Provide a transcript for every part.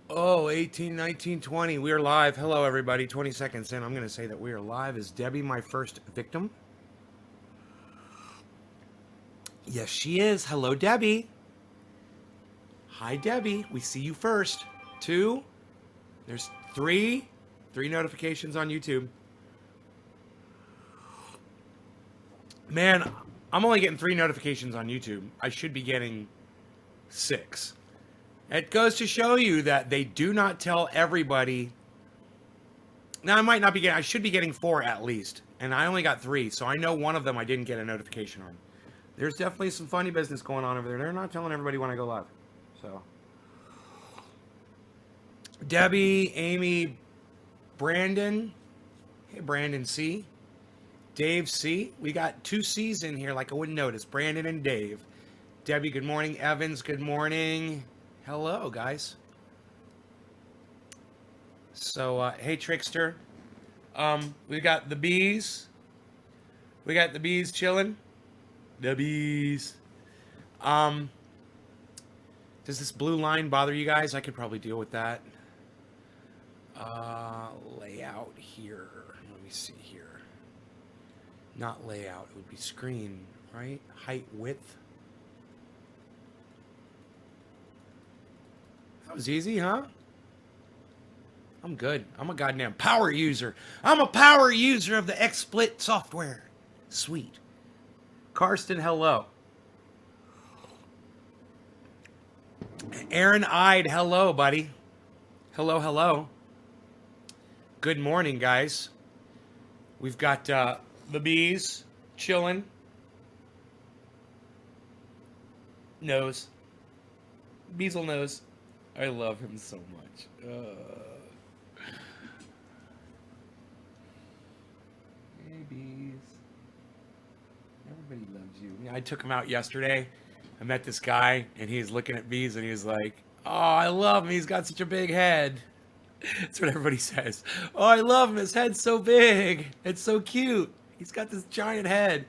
Oh, 18, 19, 20. We are live. Hello, everybody. 20 seconds in. I'm going to say that we are live. Is Debbie my first victim? Yes, she is. Hello, Debbie. Hi, Debbie. We see you first. Two. There's three. Three notifications on YouTube. Man, I'm only getting three notifications on YouTube. I should be getting six. It goes to show you that they do not tell everybody. Now, I should be getting four at least. And I only got three, so I know one of them I didn't get a notification on. There's definitely some funny business going on over there. They're not telling everybody when I go live. So, Debbie, Amy, Brandon. Hey, Brandon C. Dave C. We got two C's in here like I wouldn't notice. Brandon and Dave. Debbie, good morning. Evans, good morning. Hello, guys. So, hey, Trickster. We got the bees. We got the bees chilling. The bees. Does this blue line bother you guys? I could probably deal with that. Layout here. Let me see here. Not layout. It would be screen, right? Height, width. That was easy, huh? I'm good. I'm a goddamn power user. I'm a power user of the XSplit software. Sweet. Karsten, hello. Aaron Ide, hello, buddy. Hello, hello. Good morning, guys. We've got the bees chilling. Nose. Beazle knows. I love him so much. Hey, bees. Everybody loves you. Yeah, I took him out yesterday. I met this guy, and he's looking at bees, and he's like, "Oh, I love him. He's got such a big head." That's what everybody says. "Oh, I love him. His head's so big. It's so cute. He's got this giant head.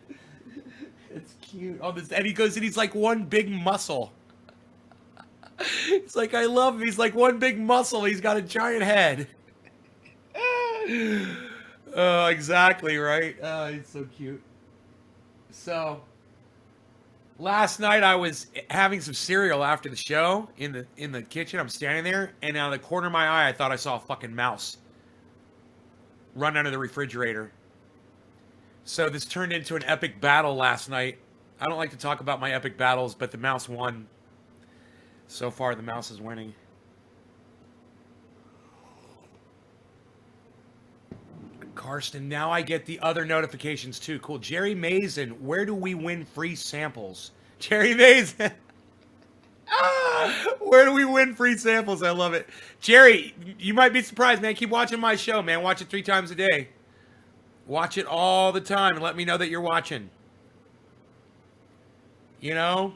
It's cute." Oh, this, and he goes, and he's like one big muscle. It's like, I love him. He's like one big muscle. He's got a giant head. Oh, exactly, right? Oh, he's so cute. So, last night I was having some cereal after the show in the kitchen. I'm standing there, and out of the corner of my eye, I thought I saw a fucking mouse run under the refrigerator. So this turned into an epic battle last night. I don't like to talk about my epic battles, but the mouse won. So far, the mouse is winning. Karsten, now I get the other notifications too. Cool. Jerry Mason, where do we win free samples? Jerry Mason. Where do we win free samples? I love it. Jerry, you might be surprised, man. Keep watching my show, man. Watch it 3 times a day. Watch it all the time and let me know that you're watching. You know?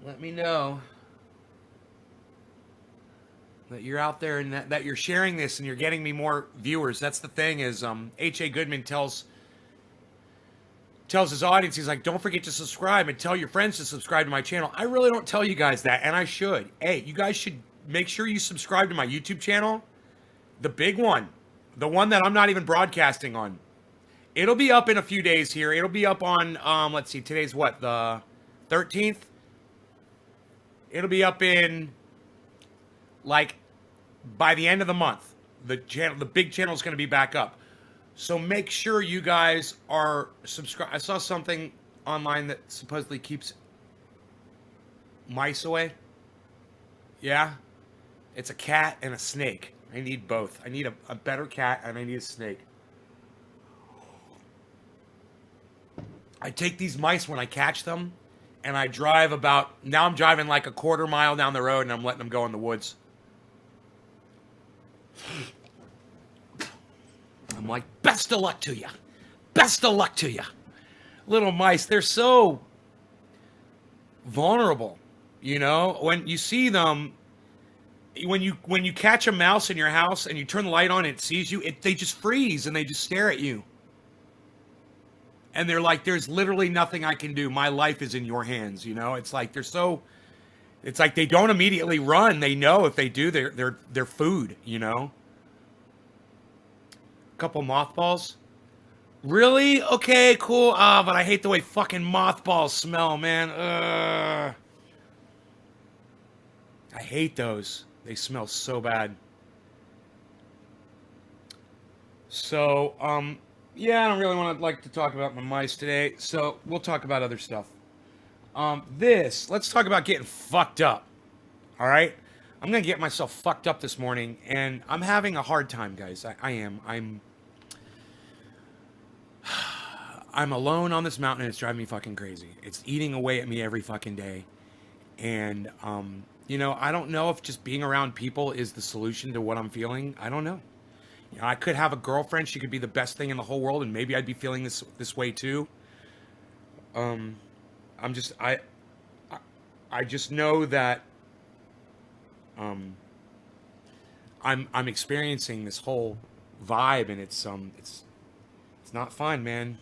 Let me know that you're out there and that you're sharing this and you're getting me more viewers. That's the thing is H.A. Goodman tells his audience, he's like, don't forget to subscribe and tell your friends to subscribe to my channel. I really don't tell you guys that, and I should. Hey, you guys should make sure you subscribe to my YouTube channel. The big one. The one that I'm not even broadcasting on. It'll be up in a few days here. It'll be up on, let's see, today's what, the 13th? It'll be up in, like, by the end of the month. The big channel is going to be back up. So make sure you guys are subscribed. I saw something online that supposedly keeps mice away. Yeah? It's a cat and a snake. I need both. I need a better cat and I need a snake. I take these mice when I catch them and I drive now I'm driving like a quarter mile down the road and I'm letting them go in the woods. I'm like, best of luck to you. Best of luck to you. Little mice, they're so vulnerable. You know, when you see them, when you catch a mouse in your house and you turn the light on and it sees you, they just freeze and they just stare at you. And they're like, there's literally nothing I can do. My life is in your hands, you know? It's like they're so It's like they don't immediately run. They know if they do, they're food, you know? Couple mothballs. Really? Okay, cool. Ah, but I hate the way fucking mothballs smell, man. I hate those. They smell so bad. So, yeah, I don't really want to like to talk about my mice today. So we'll talk about other stuff. Let's talk about getting fucked up. All right? I'm going to get myself fucked up this morning, and I'm having a hard time, guys. I am. I'm alone on this mountain, and it's driving me fucking crazy. It's eating away at me every fucking day. And, you know, I don't know if just being around people is the solution to what I'm feeling. I don't know. You know, I could have a girlfriend. She could be the best thing in the whole world, and maybe I'd be feeling this way too. I'm just I just know that I'm experiencing this whole vibe, and it's not fun, man.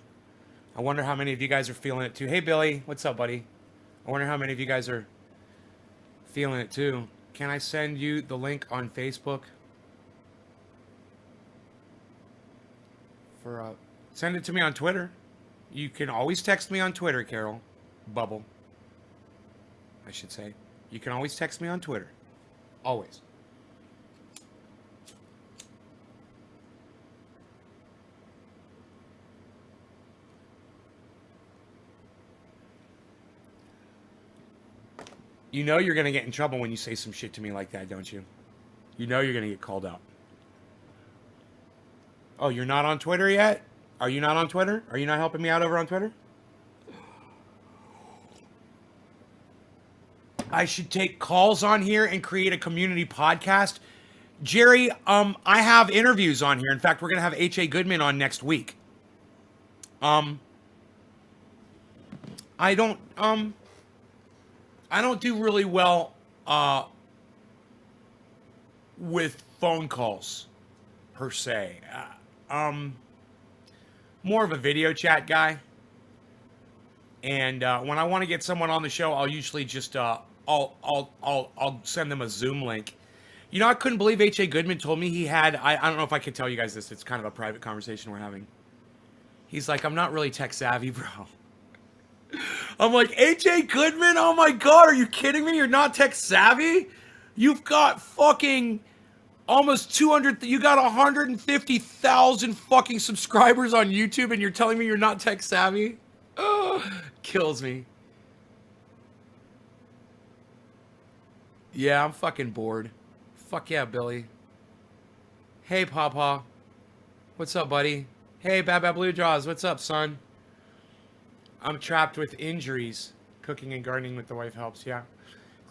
I wonder how many of you guys are feeling it too. Hey Billy, what's up, buddy? I wonder how many of you guys are feeling it too. Can I send you the link on Facebook? Send it to me on Twitter. You can always text me on Twitter, Carol. Bubble, I should say. You can always text me on Twitter. Always. You know you're going to get in trouble when you say some shit to me like that, don't you? You know you're going to get called out. Oh, you're not on Twitter yet? Are you not on Twitter? Are you not helping me out over on Twitter? I should take calls on here and create a community podcast. Jerry, I have interviews on here. In fact, we're going to have H.A. Goodman on next week. I don't do really well with phone calls per se. More of a video chat guy. And when I want to get someone on the show, I'll usually just I'll send them a Zoom link. You know, I couldn't believe H.A. Goodman told me he had, I don't know if I could tell you guys this. It's kind of a private conversation we're having. He's like, I'm not really tech savvy, bro. I'm like, H.A. Goodman? Oh my God, are you kidding me? You're not tech savvy? You've got fucking almost 200, you got 150,000 fucking subscribers on YouTube, and you're telling me you're not tech savvy? Oh, kills me. Yeah, I'm fucking bored. Fuck yeah, Billy. Hey, Pawpaw. What's up, buddy? Hey, Baba Blue Jaws. What's up, son? I'm trapped with injuries. Cooking and gardening with the wife helps, yeah.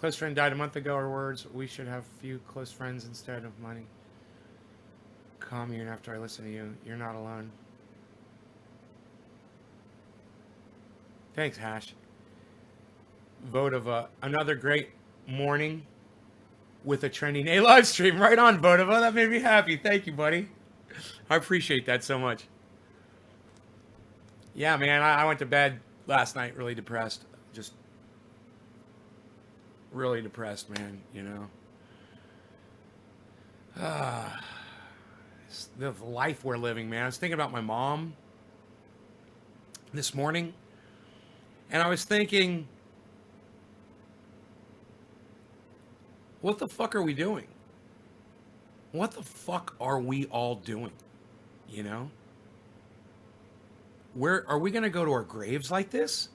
Close friend died a month ago, or words, we should have few close friends instead of money. Commune after I listen to you. You're not alone. Thanks, Hash. Vodova. Another great morning with a trending A live stream. Right on, Vodova. That made me happy. Thank you, buddy. I appreciate that so much. Yeah, man, I went to bed last night really depressed. Just really depressed, man, you know. The life we're living, man. I was thinking about my mom this morning, and I was thinking, what the fuck are we doing? What the fuck are we all doing? You know? Where are we going to go to our graves like this?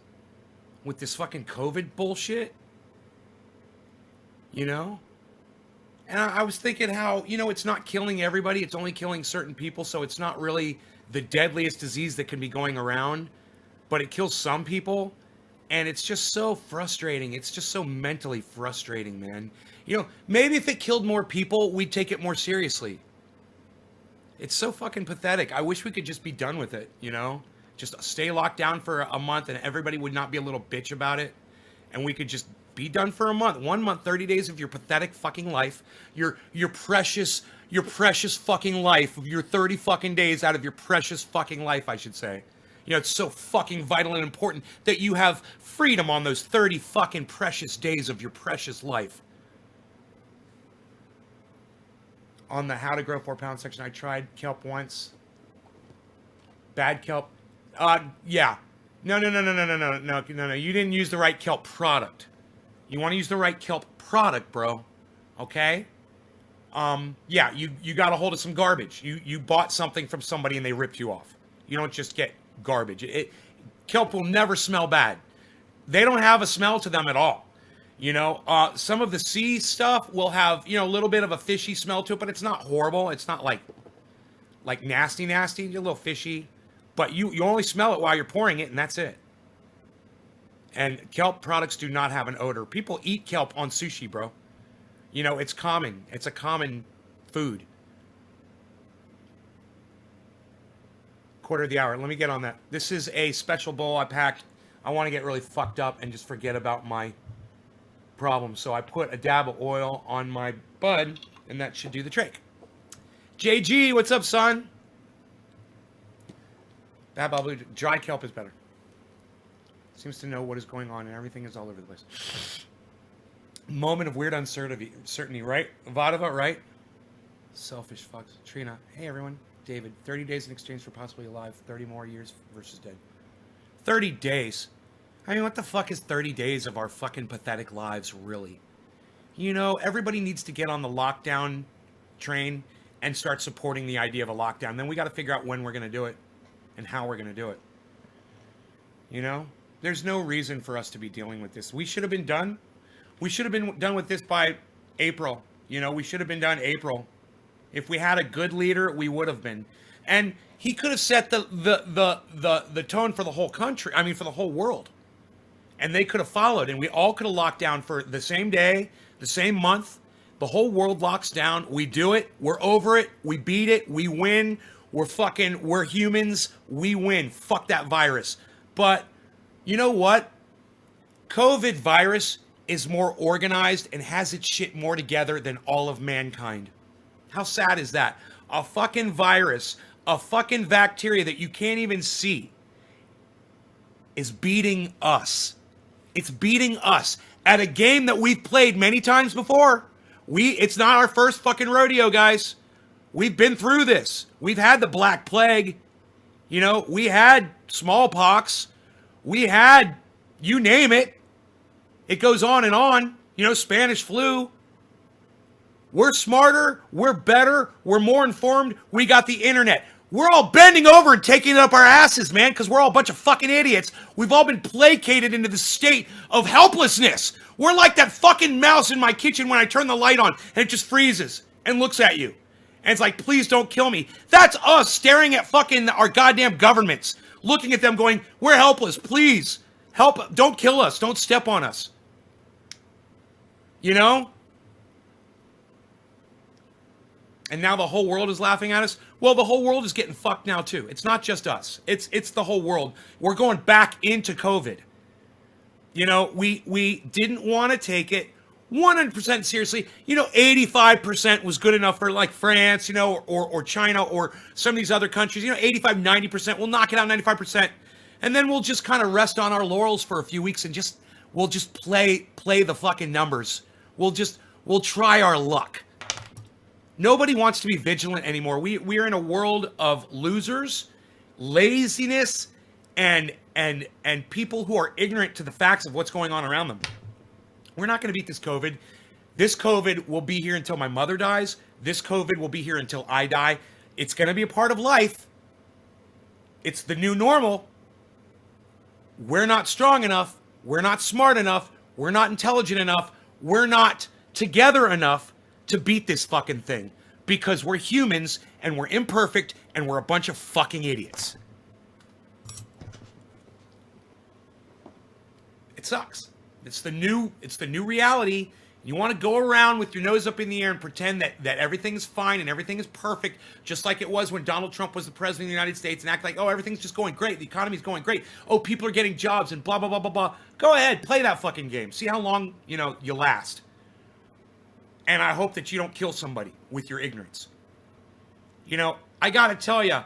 With this fucking COVID bullshit? You know? And I was thinking how, you know, it's not killing everybody. It's only killing certain people. So it's not really the deadliest disease that can be going around. But it kills some people. And it's just so frustrating. It's just so mentally frustrating, man. You know, maybe if it killed more people, we'd take it more seriously. It's so fucking pathetic. I wish we could just be done with it, you know? Just stay locked down for a month and everybody would not be a little bitch about it. And we could just be done for a month. 1 month, 30 days of your pathetic fucking life. Your precious fucking life of your 30 fucking days out of your precious fucking life, I should say. You know, it's so fucking vital and important that you have freedom on those 30 fucking precious days of your precious life. On the how to grow 4 pounds section, I tried kelp once. Bad kelp. Yeah. No. You didn't use the right kelp product. You want to use the right kelp product, bro. Okay? Yeah, you got a hold of some garbage. You bought something from somebody and they ripped you off. You don't just get garbage. Kelp will never smell bad. They don't have a smell to them at all. You know, some of the sea stuff will have, you know, a little bit of a fishy smell to it, but it's not horrible. It's not like nasty, a little fishy. But you only smell it while you're pouring it, and that's it. And kelp products do not have an odor. People eat kelp on sushi, bro. You know, it's common. It's a common food. Quarter of the hour. Let me get on that. This is a special bowl I packed. I want to get really fucked up and just forget about my problem. So I put a dab of oil on my bud, and that should do the trick. JG, what's up, son? Bad bubble. Dry kelp is better. Seems to know what is going on, and everything is all over the place. Moment of weird uncertainty, right? Vadava, right? Selfish fucks. Trina. Hey, everyone. David. 30 days in exchange for possibly alive. 30 more years versus dead. 30 days. I mean, what the fuck is 30 days of our fucking pathetic lives, really? You know, everybody needs to get on the lockdown train and start supporting the idea of a lockdown. Then we got to figure out when we're going to do it and how we're going to do it. You know? There's no reason for us to be dealing with this. We should have been done. We should have been done with this by April. You know, we should have been done April. If we had a good leader, we would have been. And he could have set the tone for the whole country. I mean, for the whole world. And they could have followed. And we all could have locked down for the same day, the same month. The whole world locks down. We do it. We're over it. We beat it. We win. We're humans. We win. Fuck that virus. But you know what? COVID virus is more organized and has its shit more together than all of mankind. How sad is that? A fucking virus, a fucking bacteria that you can't even see is beating us. It's beating us at a game that we've played many times before. It's not our first fucking rodeo, guys. We've been through this. We've had the Black Plague. You know, we had smallpox. We had, you name it. It goes on and on. You know, Spanish flu. We're smarter. We're better. We're more informed. We got the internet. We're all bending over and taking it up our asses, man, because we're all a bunch of fucking idiots. We've all been placated into the state of helplessness. We're like that fucking mouse in my kitchen when I turn the light on and it just freezes and looks at you. And it's like, please don't kill me. That's us staring at fucking our goddamn governments, looking at them going, we're helpless. Please help. Don't kill us. Don't step on us. You know? And now the whole world is laughing at us. Well, the whole world is getting fucked now too. It's not just us. It's the whole world. We're going back into COVID. You know, we didn't want to take it 100% seriously. You know, 85% was good enough for like France, you know, or China or some of these other countries. You know, 85, 90%. We'll knock it out 95%. And then we'll just kind of rest on our laurels for a few weeks and we'll just play the fucking numbers. We'll try our luck. Nobody wants to be vigilant anymore. We're in a world of losers, laziness, and people who are ignorant to the facts of what's going on around them. We're not going to beat this COVID. This COVID will be here until my mother dies. This COVID will be here until I die. It's going to be a part of life. It's the new normal. We're not strong enough. We're not smart enough. We're not intelligent enough. We're not together enough to beat this fucking thing, because we're humans and we're imperfect and we're a bunch of fucking idiots. It sucks. It's the new reality. You want to go around with your nose up in the air and pretend that everything's fine and everything is perfect, just like it was when Donald Trump was the president of the United States, and act like, oh, everything's just going great. The economy's going great. Oh, people are getting jobs and blah, blah, blah, blah, blah. Go ahead, play that fucking game. See how long, you last. And I hope that you don't kill somebody with your ignorance. I got to tell you,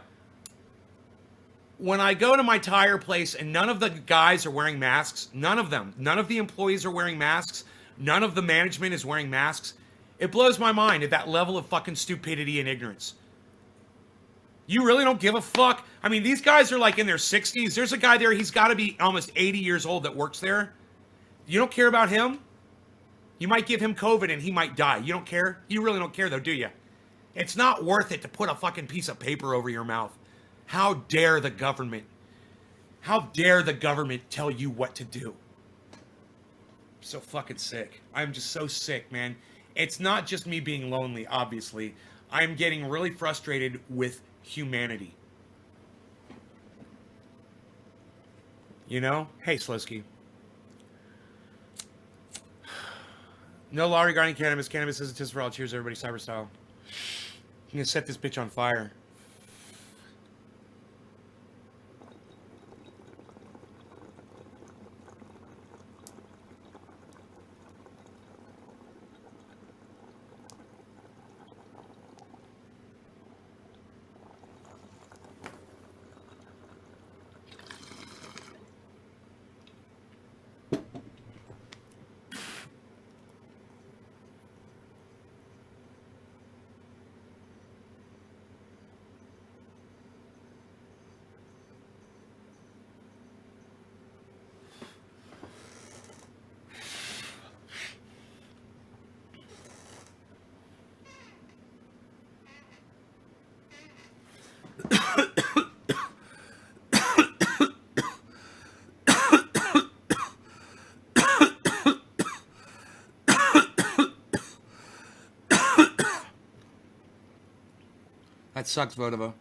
when I go to my tire place and none of the guys are wearing masks, none of them, none of the employees are wearing masks, none of the management is wearing masks, it blows my mind at that level of fucking stupidity and ignorance. You really don't give a fuck? I mean, these guys are like in their 60s. There's a guy there, he's got to be almost 80 years old that works there. You don't care about him? You might give him COVID and he might die. You don't care? You really don't care though, do you? It's not worth it to put a fucking piece of paper over your mouth. How dare the government? How dare the government tell you what to do? I'm so fucking sick. I'm just so sick, man. It's not just me being lonely, obviously. I'm getting really frustrated with humanity. You know? Hey, Slowski. No law regarding cannabis. Cannabis is a tis for all. Cheers, everybody. Cyber style. I'm gonna set this bitch on fire. That sucks, Vodova.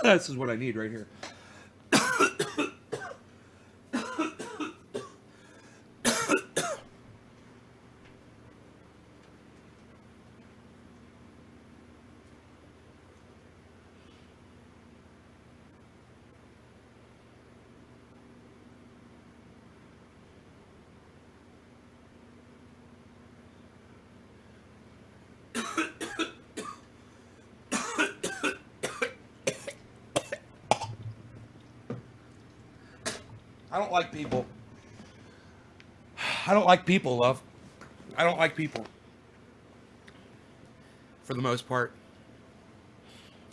This is what I need right here. I don't like people. I don't like people, love. I don't like people. For the most part.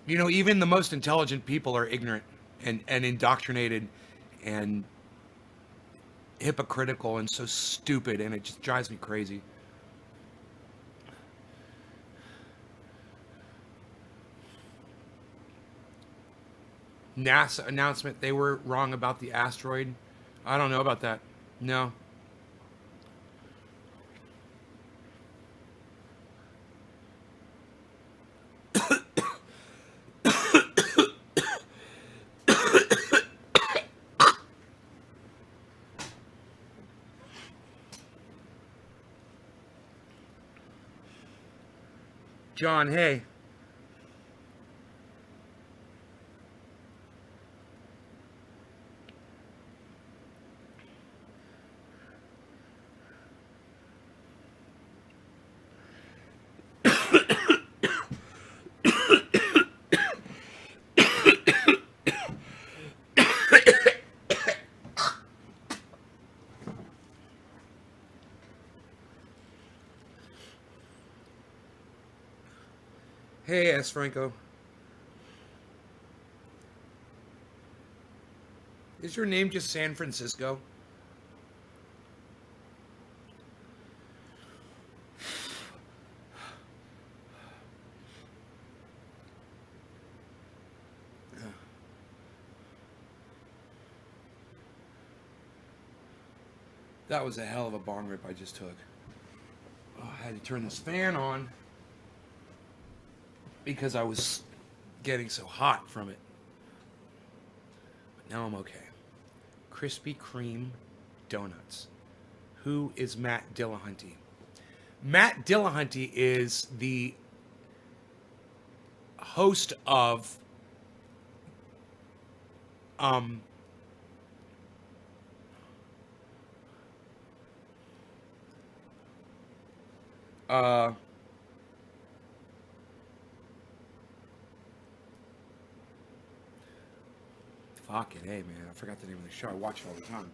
You know, even the most intelligent people are ignorant and indoctrinated and hypocritical and so stupid, and it just drives me crazy. NASA announcement, they were wrong about the asteroid. I don't know about that. No. John, hey. Hey, S. Franco. Is your name just San Francisco? That was a hell of a bong rip I just took. Oh, I had to turn this fan on because I was getting so hot from it. But now I'm okay. Krispy Kreme donuts. Who is Matt Dillahunty? Matt Dillahunty is the host of Uh, fuck it, hey man, I forgot the name of the show. I watch it all the time.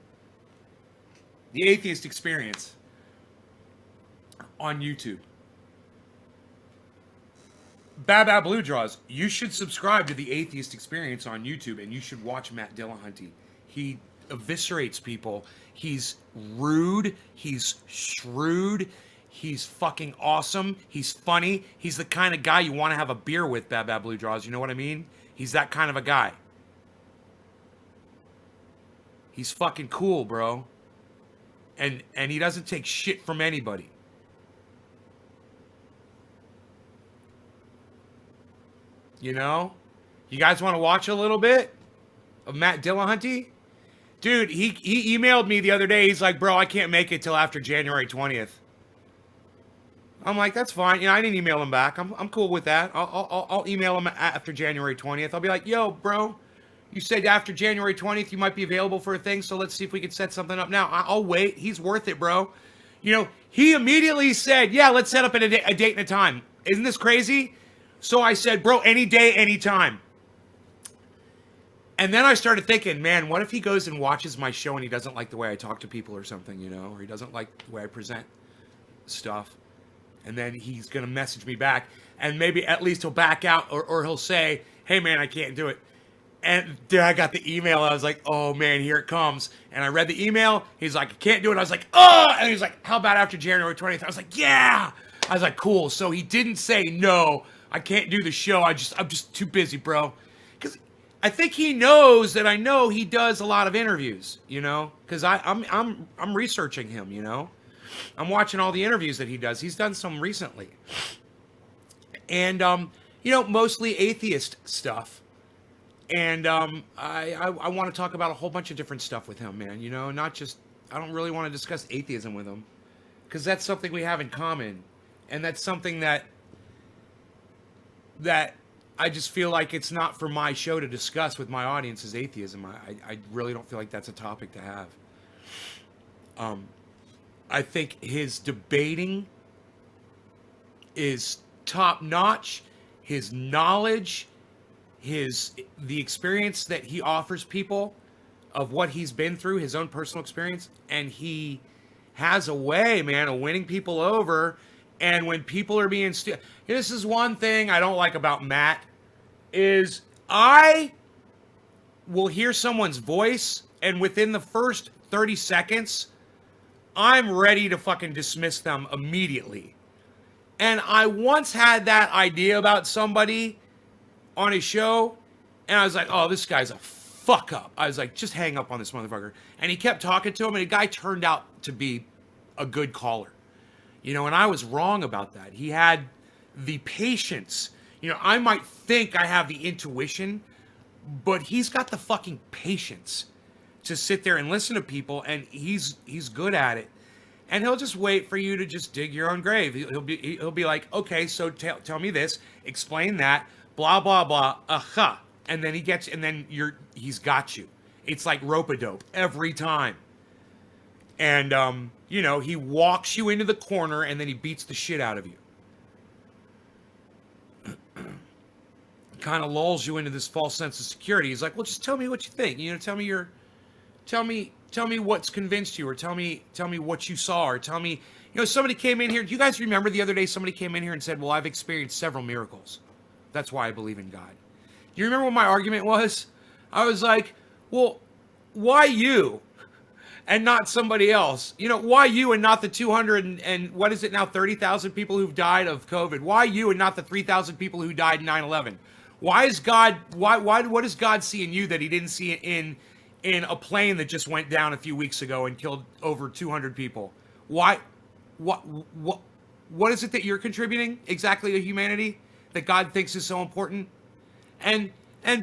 The Atheist Experience on YouTube. Bad Blue Draws. You should subscribe to the Atheist Experience on YouTube, and you should watch Matt Dillahunty. He eviscerates people. He's rude. He's shrewd. He's fucking awesome. He's funny. He's the kind of guy you want to have a beer with, Bad Blue Draws. You know what I mean? He's that kind of a guy. He's fucking cool, bro. And he doesn't take shit from anybody. You know? You guys want to watch a little bit of Matt Dillahunty? Dude, he emailed me the other day. He's like, bro, I can't make it till after January 20th. I'm like, that's fine. You know, I didn't email him back. I'm cool with that. I'll email him after January 20th. I'll be like, yo, bro, you said after January 20th you might be available for a thing, so let's see if we can set something up now. I'll wait. He's worth it, bro. You know, he immediately said, yeah, let's set up a date and a time. Isn't this crazy? So I said, bro, any day, any time. And then I started thinking, man, what if he goes and watches my show and he doesn't like the way I talk to people or something, you know, or he doesn't like the way I present stuff. And then he's going to message me back, and maybe at least he'll back out, or he'll say, hey, man, I can't do it. And dude, I got the email. I was like, oh, man, here it comes. And I read the email. He's like, I can't do it. I was like, oh, and he's like, how about after January 20th? I was like, yeah. I was like, cool. So he didn't say no. I can't do the show. I'm just too busy, bro. Because I think he knows that I know he does a lot of interviews, you know, because I'm researching him, you know. I'm watching all the interviews that he does. He's done some recently. And, you know, mostly atheist stuff. And I want to talk about a whole bunch of different stuff with him, man. You know, not just, I don't really want to discuss atheism with him. Because that's something we have in common. And that's something that I just feel like it's not for my show to discuss with my audience is atheism. I really don't feel like that's a topic to have. I think his debating is top notch. His knowledge, the experience that he offers people of what he's been through, his own personal experience, and he has a way, man, of winning people over. And when people are being this is one thing I don't like about Matt, is I will hear someone's voice, and within the first 30 seconds, I'm ready to fucking dismiss them immediately. And I once had that idea about somebody on a show, and I was like, oh, this guy's a fuck up. I was like, just hang up on this motherfucker. And he kept talking to him, and the guy turned out to be a good caller. You know, and I was wrong about that. He had the patience. You know, I might think I have the intuition, but he's got the fucking patience to sit there and listen to people, and he's good at it. And he'll just wait for you to just dig your own grave. He'll be like, okay, so tell me this, explain that, blah blah blah, and then he's got you. It's like rope-a-dope every time. And you know, he walks you into the corner and then he beats the shit out of you. Kind of lulls you into this false sense of security. He's like, well, just tell me what you think. You know, tell me what's convinced you, or tell me what you saw, or tell me, you know, somebody came in here. Do you guys remember the other day somebody came in here and said, well, I've experienced several miracles. That's why I believe in God. Do you remember what my argument was? I was like, well, why you and not somebody else? You know, why you and not the 200 and what is it now, 30,000 people who've died of COVID? Why you and not the 3,000 people who died in 9/11? Why is God, what does God see in you that he didn't see in a plane that just went down a few weeks ago and killed over 200 people? What is it that you're contributing exactly to humanity that God thinks is so important? And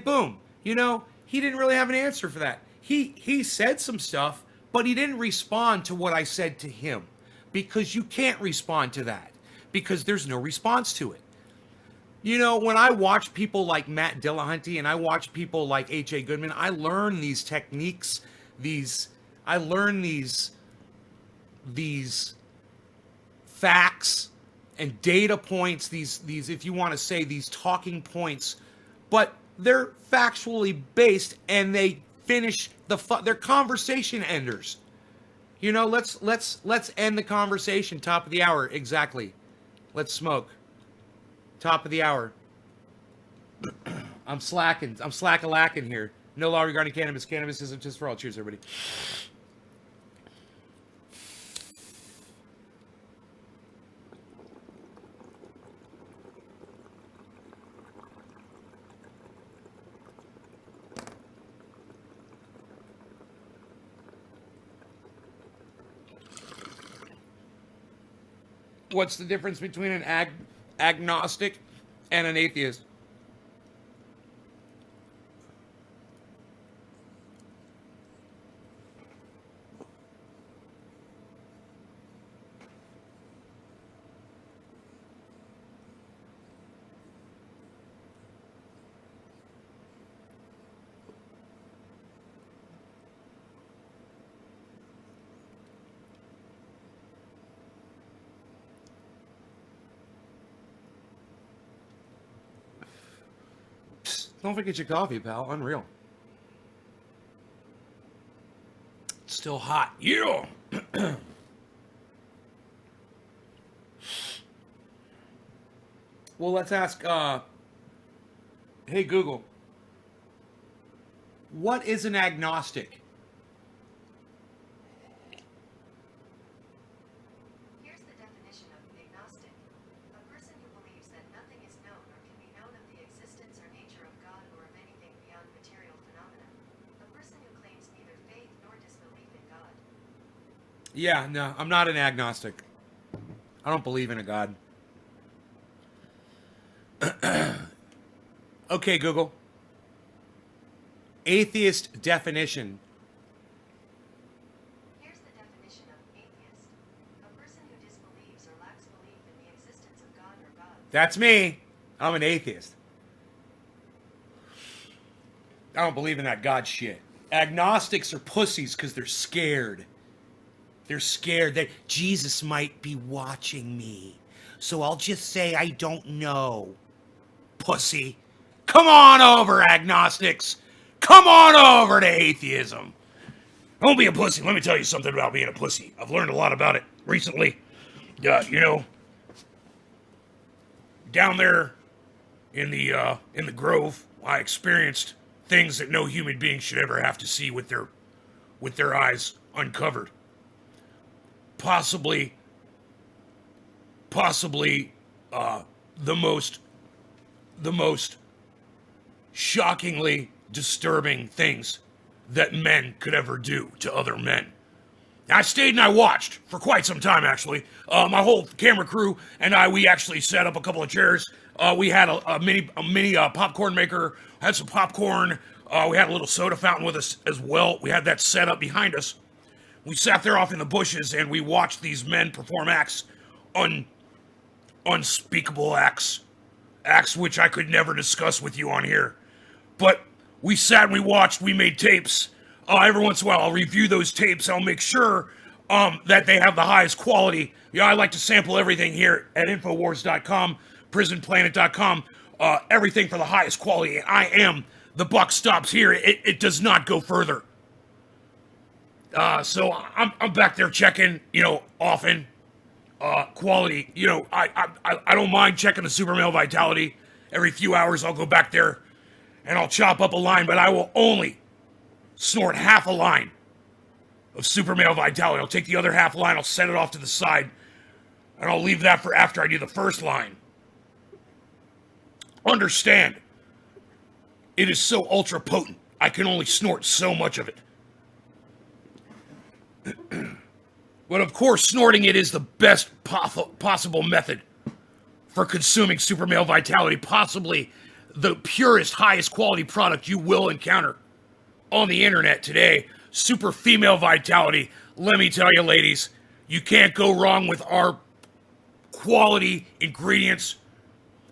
boom, you know, he didn't really have an answer for that. He said some stuff, but he didn't respond to what I said to him, because you can't respond to that because there's no response to it. You know, when I watch people like Matt Dillahunty and I watch people like H.A. Goodman, I learn these techniques, I learn these facts and data points, these if you want to say these talking points, but they're factually based and they finish they're conversation enders. You know, let's end the conversation. Top of the hour, exactly. Let's smoke. Top of the hour. I'm slack-a-lacking here. No law regarding cannabis. Cannabis isn't just for all. Cheers, everybody. What's the difference between an agnostic and an atheist? Don't forget your coffee, pal. Unreal. It's still hot. Yeah. Well, let's ask, hey, Google, what is an agnostic? Here's the definition of agnostic. A person who believes that nothing is known or can be known of the existence or nature of God or of anything beyond material phenomena. A person who claims neither faith nor disbelief in God. Yeah, no, I'm not an agnostic. I don't believe in a God. Okay, Google. Atheist definition. Here's the definition of atheist. A person who disbelieves or lacks belief in the existence of God or gods. That's me. I'm an atheist. I don't believe in that God shit. Agnostics are pussies because they're scared. They're scared that Jesus might be watching me. So I'll just say I don't know. Pussy. Come on over, agnostics. Come on over to atheism. Don't be a pussy. Let me tell you something about being a pussy. I've learned a lot about it recently. You know, down there in the Grove, I experienced things that no human being should ever have to see with their eyes uncovered. Possibly the most shockingly disturbing things that men could ever do to other men. I stayed and I watched for quite some time, actually. My whole camera crew and we actually set up a couple of chairs. We had a mini popcorn maker, had some popcorn. We had a little soda fountain with us as well. We had that set up behind us. We sat there off in the bushes and we watched these men perform acts, unspeakable acts which I could never discuss with you on here. But we sat and we watched, we made tapes. Every once in a while I'll review those tapes. I'll make sure that they have the highest quality. Yeah, I like to sample everything here at Infowars.com, PrisonPlanet.com, everything for the highest quality. The buck stops here. It does not go further. So I'm back there checking, often. Quality, I don't mind checking the super male vitality. Every few hours I'll go back there and I'll chop up a line, but I will only snort half a line of super male vitality. I'll take the other half line, I'll set it off to the side, and I'll leave that for after I do the first line. Understand, it is so ultra potent, I can only snort so much of it. But of course, snorting it is the best possible method for consuming super male vitality, possibly the purest, highest quality product you will encounter on the internet today. Super female vitality. Let me tell you, ladies, you can't go wrong with our quality ingredients,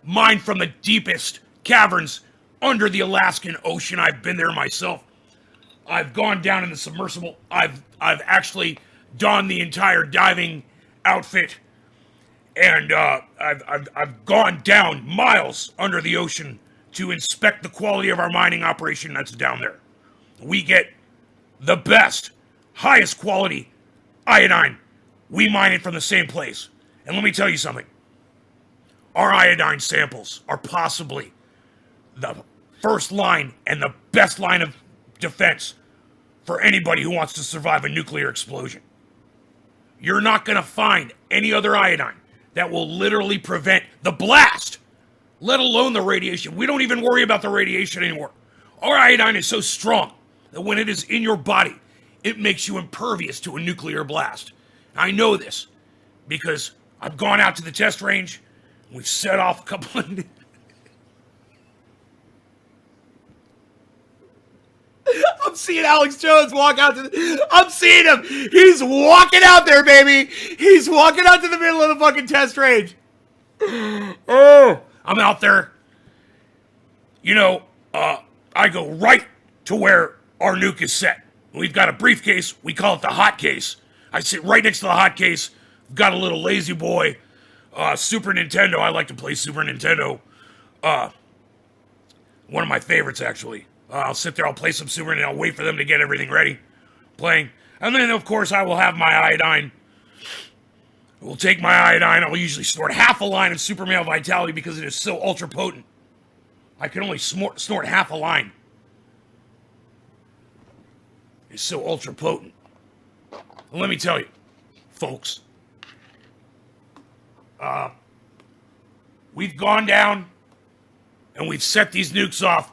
mined from the deepest caverns under the Alaskan Ocean. I've been there myself. I've gone down in the submersible. I've actually donned the entire diving outfit And I've gone down miles under the ocean to inspect the quality of our mining operation that's down there. We get the best, highest quality iodine. We mine it from the same place. And let me tell you something. Our iodine samples are possibly the first line and the best line of defense for anybody who wants to survive a nuclear explosion. You're not going to find any other iodine that will literally prevent the blast, let alone the radiation. We don't even worry about the radiation anymore. Our iodine is so strong that when it is in your body, it makes you impervious to a nuclear blast. I know this because I've gone out to the test range. We've set off a couple of... I'm seeing Alex Jones walk out to the... I'm seeing him. He's walking out there, baby. He's walking out to the middle of the fucking test range. Oh, I'm out there. You know, I go right to where our nuke is set. We've got a briefcase. We call it the hot case. I sit right next to the hot case. Got a little lazy boy. Super Nintendo. I like to play Super Nintendo. One of my favorites, actually. I'll sit there, I'll play some Super Nintendo, I'll wait for them to get everything ready, playing. And then, of course, I will have my iodine. We'll take my iodine. I'll usually snort half a line of Super Male Vitality because it is so ultra potent. I can only snort half a line. It's so ultra potent. And let me tell you, folks. We've gone down and we've set these nukes off.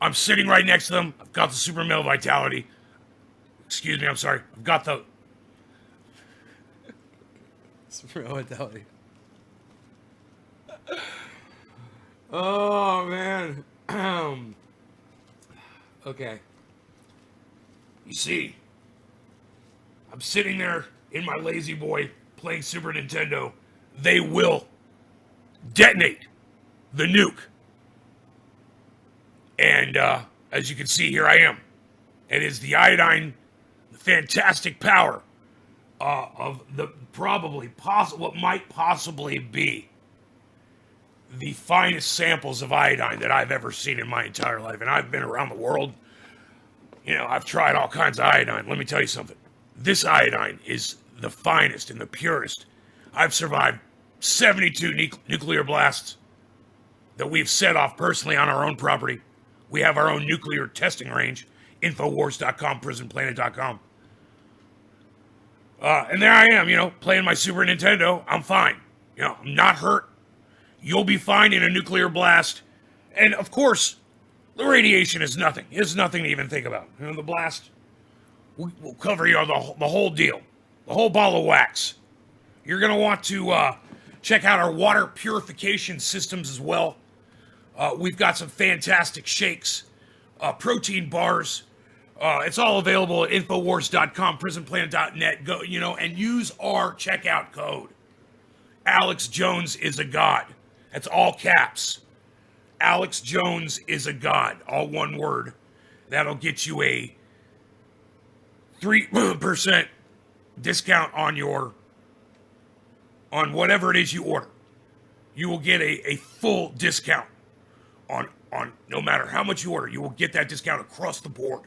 I'm sitting right next to them. I've got the Super Male Vitality. Excuse me, I'm sorry. I've got the... Super Male Vitality. Oh, man. Okay. You see, I'm sitting there in my lazy boy playing Super Nintendo. They will detonate the nuke. And as you can see, here I am. It is the iodine, the fantastic power of the what might possibly be the finest samples of iodine that I've ever seen in my entire life. And I've been around the world. You know, I've tried all kinds of iodine. Let me tell you something. This iodine is the finest and the purest. I've survived 72 nuclear blasts that we've set off personally on our own property. We have our own nuclear testing range, Infowars.com, PrisonPlanet.com. And there I am, you know, playing my Super Nintendo. I'm fine. You know, I'm not hurt. You'll be fine in a nuclear blast. And, of course, the radiation is nothing. It's nothing to even think about. You know, the blast will cover you the whole deal. The whole ball of wax. You're going to want to check out our water purification systems as well. We've got some fantastic shakes, protein bars. It's all available at Infowars.com, PrisonPlanet.net. Go, you know, and use our checkout code. Alex Jones is a god. That's all caps. Alex Jones is a god. All one word. That'll get you a 3% discount on whatever it is you order. You will get a full discount on no matter how much you order. You will get that discount across the board.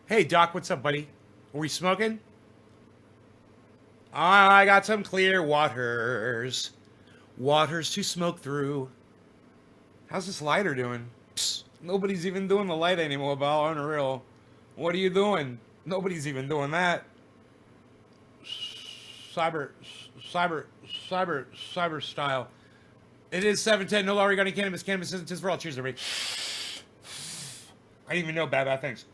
Hey, Doc, what's up, buddy? Are we smoking? I got some clear waters. Waters to smoke through. How's this lighter doing? Psst, nobody's even doing the light anymore, Bow. Unreal. What are you doing? Nobody's even doing that. Cyber style. It is 7:10. No longer got cannabis. Cannabis isn't for all. Cheers, everybody. I didn't even know. Bad. Thanks.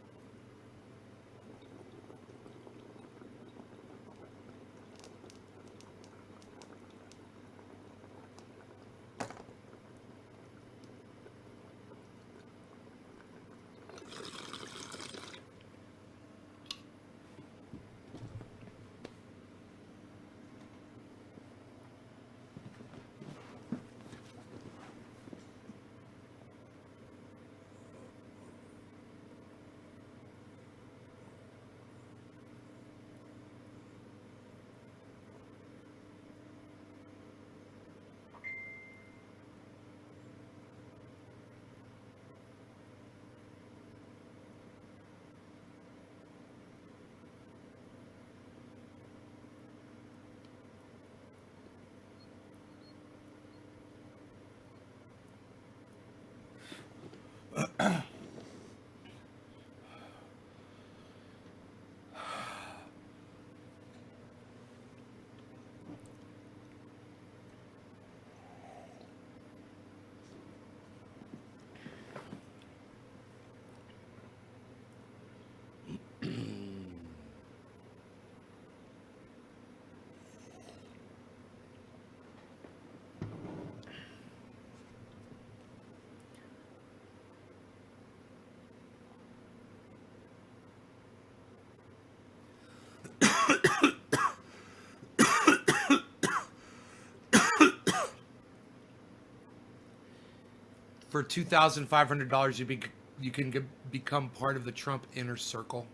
For $2,500, you can become part of the Trump inner circle.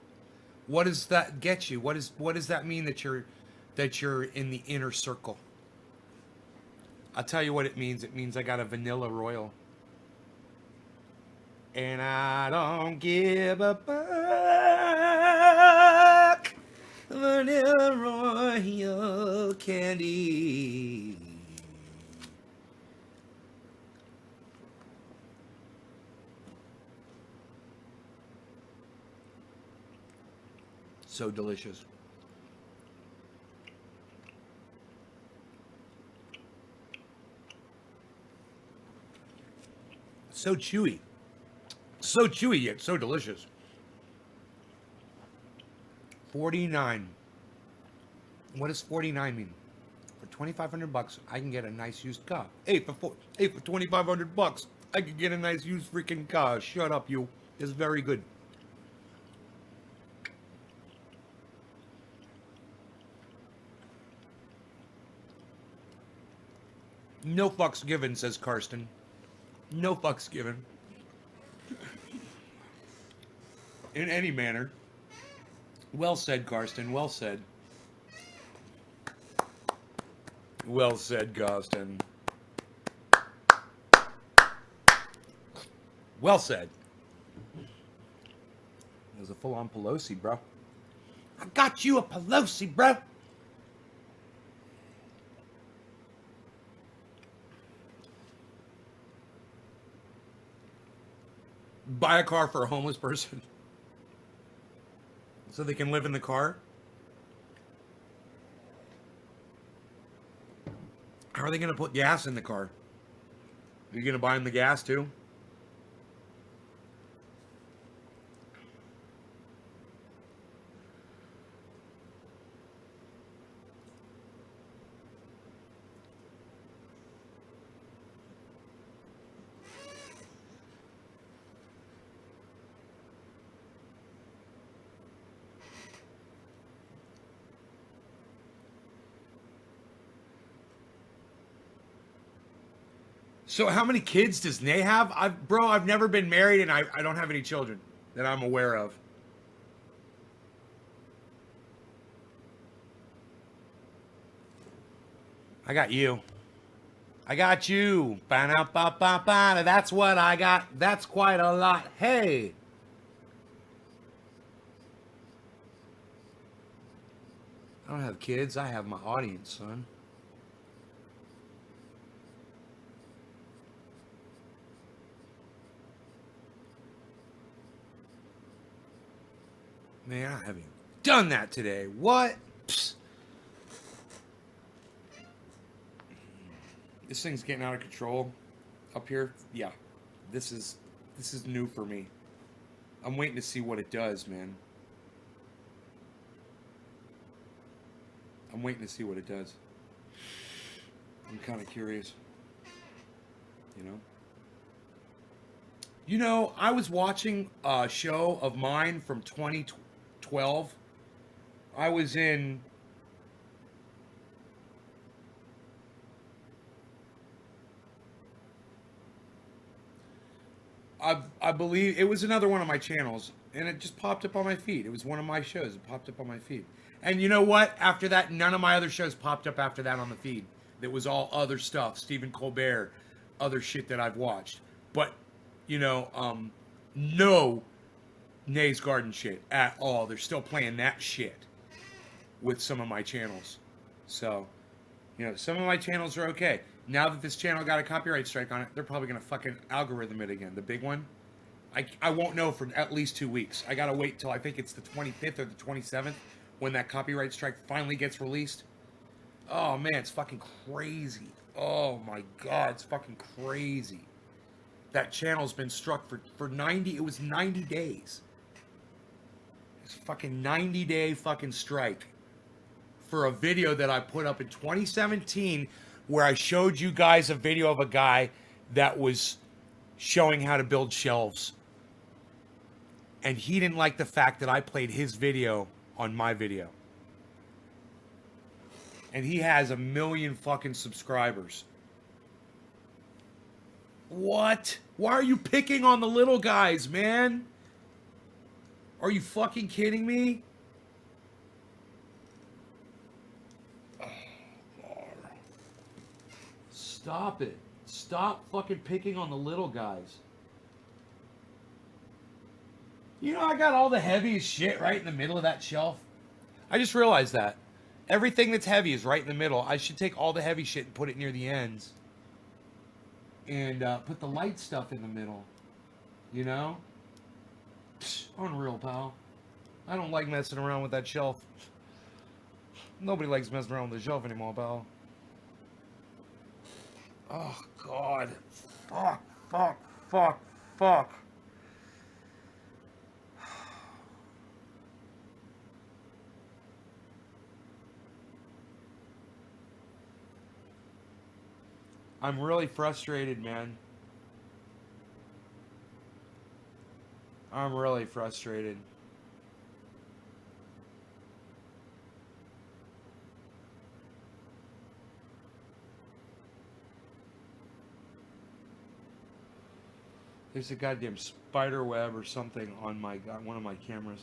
What does that get you? What does that mean that you're in the inner circle? I'll tell you what it means. It means I got a vanilla royal. And I don't give a fuck. Vanilla royal candy. So delicious. So chewy. So chewy yet so delicious. 49. What does 49 mean? For 2,500 bucks, I can get a nice used car. Hey, for 2,500 bucks, I could get a nice used freaking car. Shut up, you. It's very good. No fucks given, says Karsten. No fucks given. In any manner. Well said, Karsten. Well said. Well said, Karsten. Well said. It was a full-on Pelosi, bro. I got you a Pelosi, bro. Buy a car for a homeless person so they can live in the car. How are they going to put gas in the car? Are you going to buy them the gas too? So how many kids does Nay have? I've never been married and I don't have any children that I'm aware of. I got you. I got you. Ba-da-ba-ba-ba. That's what I got. That's quite a lot. Hey. I don't have kids. I have my audience, son. Man, I haven't done that today. What? Psst. This thing's getting out of control up here. Yeah. This is new for me. I'm waiting to see what it does, man. I'm waiting to see what it does. I'm kind of curious. You know, I was watching a show of mine from 2012. I was in I believe it was another one of my channels, and it just popped up on my feed. It was one of my shows. It popped up on my feed. And you know what? After that, none of my other shows popped up after that on the feed. That was all other stuff. Stephen Colbert, other shit that I've watched. But, no Nay's Garden shit at all. They're still playing that shit with some of my channels. So, some of my channels are okay. Now that this channel got a copyright strike on it, they're probably going to fucking algorithm it again. The big one. I won't know for at least 2 weeks. I got to wait till I think it's the 25th or the 27th when that copyright strike finally gets released. Oh, man, it's fucking crazy. Oh, my God, it's fucking crazy. That channel's been struck for 90, it was 90 days. It's a fucking 90-day fucking strike for a video that I put up in 2017 where I showed you guys a video of a guy that was showing how to build shelves. And he didn't like the fact that I played his video on my video. And he has 1 million fucking subscribers. What? Why are you picking on the little guys, man? Are you fucking kidding me? Stop it. Stop fucking picking on the little guys. You know, I got all the heaviest shit right in the middle of that shelf. I just realized that. Everything that's heavy is right in the middle. I should take all the heavy shit and put it near the ends. And put the light stuff in the middle. You know? Psh, unreal, pal. I don't like messing around with that shelf. Nobody likes messing around with the shelf anymore, pal. Oh, God. Fuck, fuck, fuck, fuck. I'm really frustrated, man. I'm really frustrated. There's a goddamn spider web or something on my one of my cameras.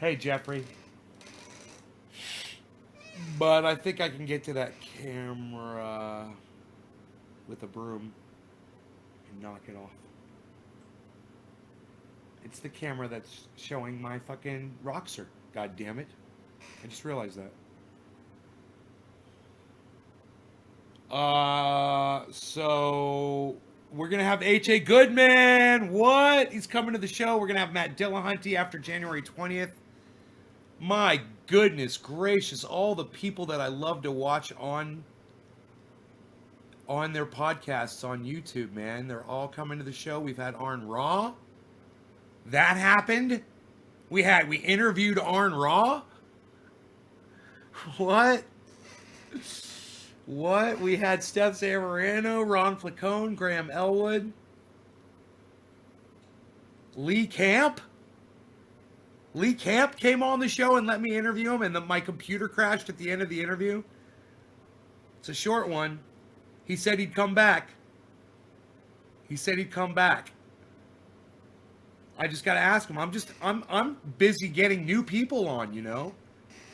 Hey, Jeffrey. But I think I can get to that camera with a broom and knock it off. It's the camera that's showing my fucking Roxer. God damn it. I just realized that. So we're gonna have H.A. Goodman. What? He's coming to the show. We're gonna have Matt Dillahunty after January 20th. My goodness gracious, all the people that I love to watch on their podcasts on YouTube, man. They're all coming to the show. We've had Arn Raw. That happened. We interviewed Arn Raw. What? What? We had Steph Zamorano, Ron Flacone, Graham Elwood, Lee Camp. Lee Camp came on the show and let me interview him, and then my computer crashed at the end of the interview. It's a short one. He said he'd come back. He said he'd come back. I just got to ask him. I'm busy getting new people on, you know.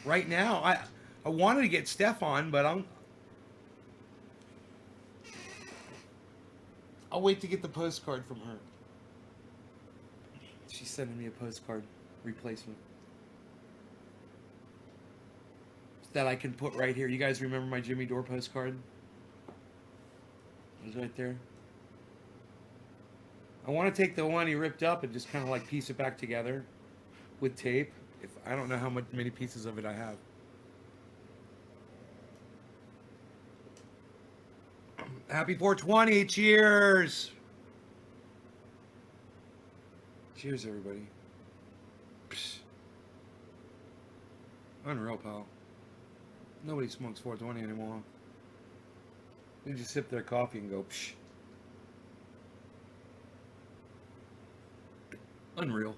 Right now, I wanted to get Steph on, but I'll wait to get the postcard from her. She's sending me a postcard replacement that I can put right here. You guys remember my Jimmy Dore postcard? It was right there. I want to take the one he ripped up and just kind of like piece it back together with tape. I don't know how many pieces of it I have. Happy 420. Cheers. Cheers, everybody. Psh. Unreal, pal. Nobody smokes 420 anymore. They just sip their coffee and go, psh. Unreal.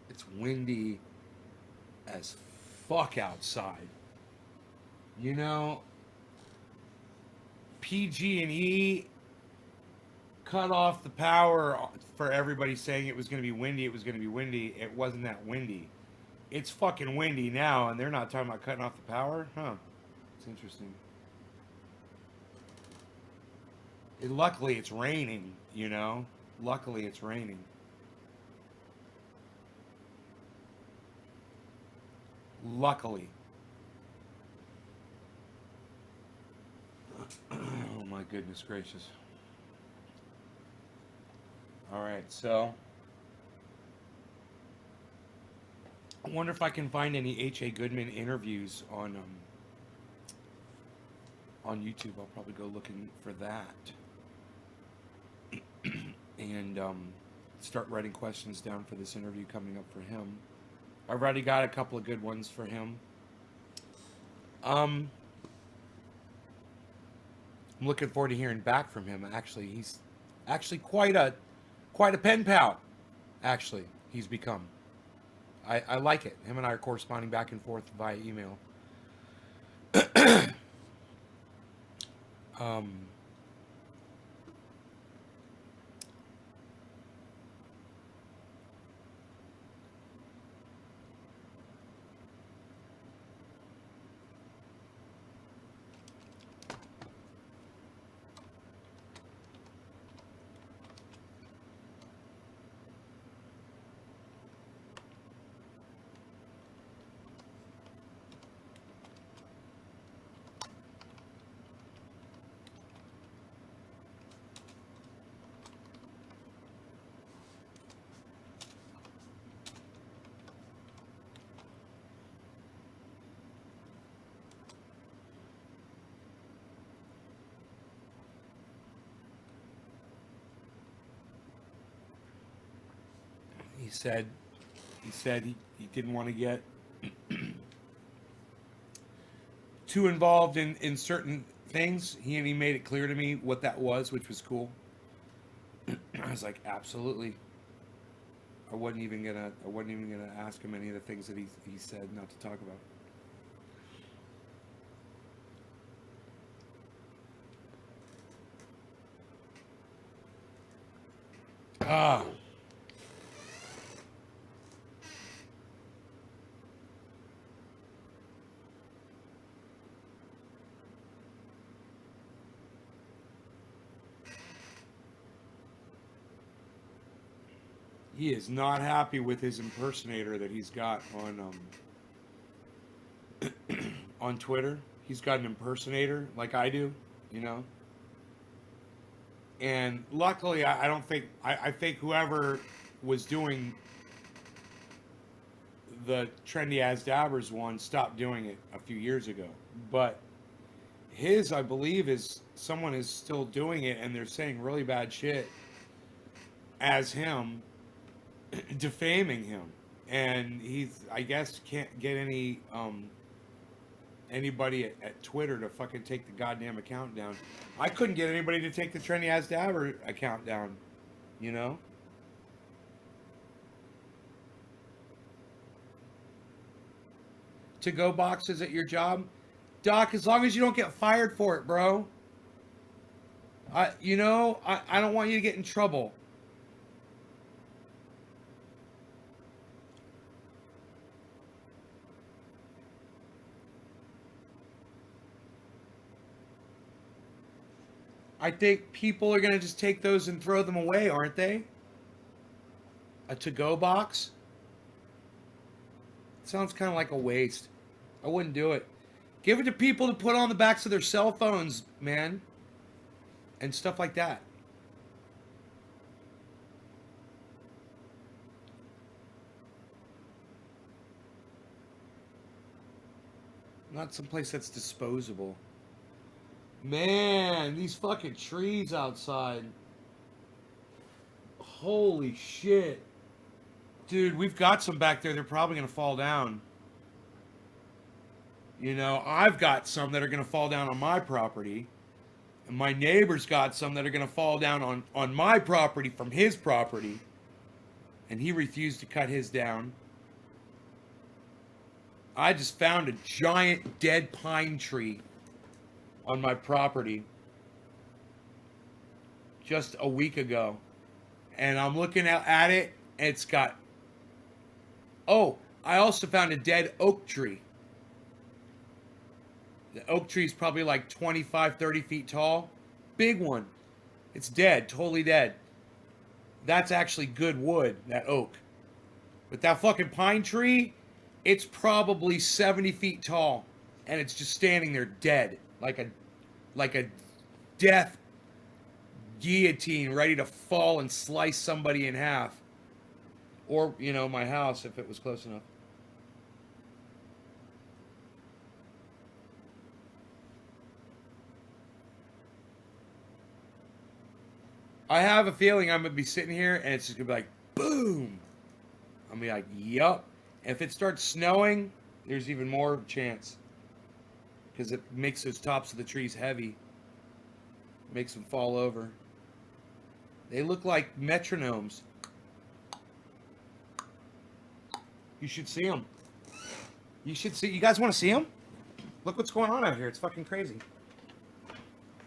It's windy as fuck outside. You know, PG&E cut off the power for everybody saying it was going to be windy. It was going to be windy. It wasn't that windy. It's fucking windy now, and they're not talking about cutting off the power? Huh. It's interesting. Luckily, it's raining, you know? Luckily, it's raining. Luckily. Oh my goodness gracious. All right, so I wonder if I can find any H.A. Goodman interviews on YouTube. I'll probably go looking for that and start writing questions down for this interview coming up for him. I've already got a couple of good ones for him. I'm looking forward to hearing back from him. Actually, he's actually quite a pen pal. Actually, he's become. I like it. Him and I are corresponding back and forth via email. um, he said he didn't want to get too involved in certain things. He made it clear to me what that was, which was cool. I was like, absolutely. I wasn't even gonna ask him any of the things that he said not to talk about. Ah. He is not happy with his impersonator that he's got on Twitter. He's got an impersonator like I do, you know. And luckily, I don't think I think whoever was doing the Trendy As Dabbers one stopped doing it a few years ago. But his, I believe, is someone is still doing it, and they're saying really bad shit as him, defaming him, and he's, I guess, can't get anybody at Twitter to fucking take the goddamn account down. I couldn't get anybody to take the Trendy As Dabber account down, you know. To go boxes at your job, Doc, as long as you don't get fired for it, bro. I don't want you to get in trouble. I think people are going to just take those and throw them away, aren't they? A to-go box? Sounds kind of like a waste. I wouldn't do it. Give it to people to put on the backs of their cell phones, man. And stuff like that. Not someplace that's disposable. Man, these fucking trees outside. Holy shit. Dude, we've got some back there. They're probably going to fall down. You know, I've got some that are going to fall down on my property. And my neighbor's got some that are going to fall down on my property from his property. And he refused to cut his down. I just found a giant dead pine tree on my property just a week ago, and I'm looking at it, and it's got, oh, I also found a dead oak tree. The oak tree is probably like 25, 30 feet tall. Big one. It's dead, totally dead. That's actually good wood, that oak. But that fucking pine tree, it's probably 70 feet tall, and it's just standing there dead. Like a death guillotine ready to fall and slice somebody in half. Or, you know, my house if it was close enough. I have a feeling I'm going to be sitting here and it's just going to be like, boom. I'm going to be like, yup. And if it starts snowing, there's even more chance. Because it makes those tops of the trees heavy. Makes them fall over. They look like metronomes. You should see them. You should see. You guys want to see them? Look what's going on out here. It's fucking crazy.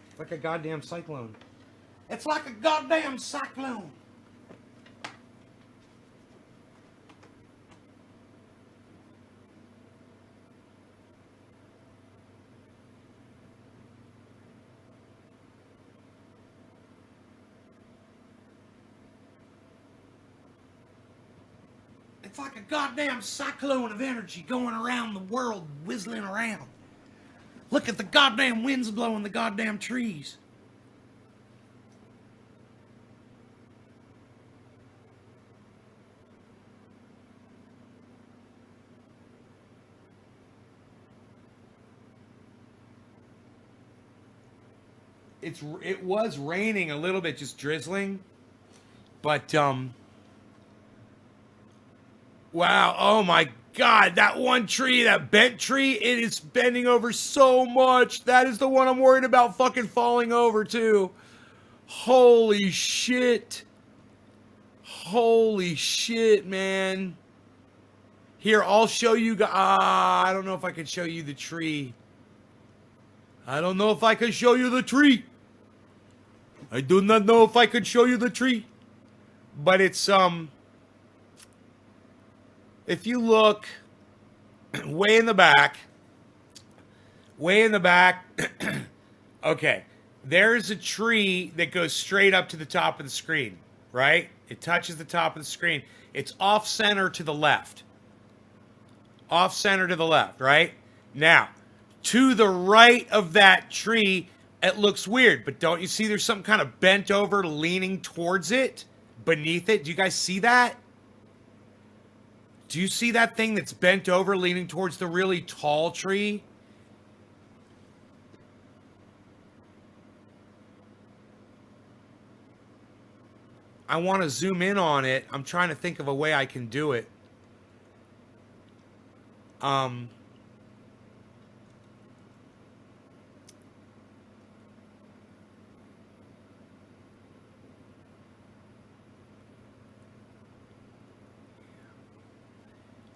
It's like a goddamn cyclone. It's like a goddamn cyclone. It's like a goddamn cyclone of energy going around the world, whistling around. Look at the goddamn winds blowing the goddamn trees. It was raining a little bit, just drizzling. But wow, oh my God, that one tree, that bent tree, it is bending over so much. That is the one I'm worried about fucking falling over too. Holy shit. Holy shit, man. Here, I'll show you guys. I don't know if I can show you the tree. I don't know if I can show you the tree. I do not know if I could show you the tree. But it's, if you look way in the back, okay, there's a tree that goes straight up to the top of the screen, right? It touches the top of the screen. It's off center to the left. Off center to the left, right? Now, to the right of that tree, it looks weird, but don't you see there's something kind of bent over leaning towards it, beneath it? Do you guys see that? Do you see that thing that's bent over leaning towards the really tall tree? I want to zoom in on it. I'm trying to think of a way I can do it.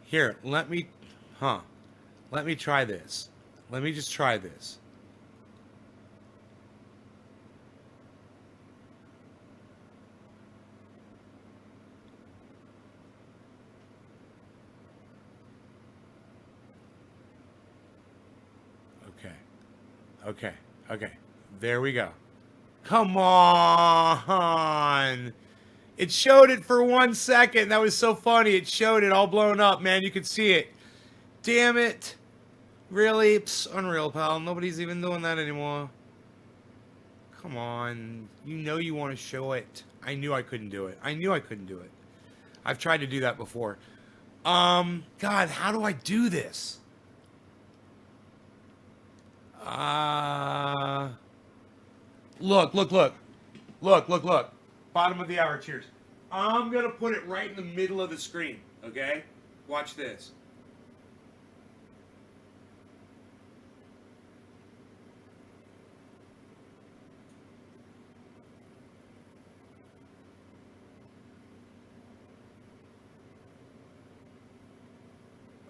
Here, let me try this. Let me just try this. Okay. There we go. Come on. It showed it for 1 second. That was so funny. It showed it all blown up, man. You could see it. Damn it. Really? Psst, unreal, pal. Nobody's even doing that anymore. Come on. You know you want to show it. I knew I couldn't do it. I've tried to do that before. God, how do I do this? Look. Bottom of the hour, cheers. I'm going to put it right in the middle of the screen, okay? Watch this.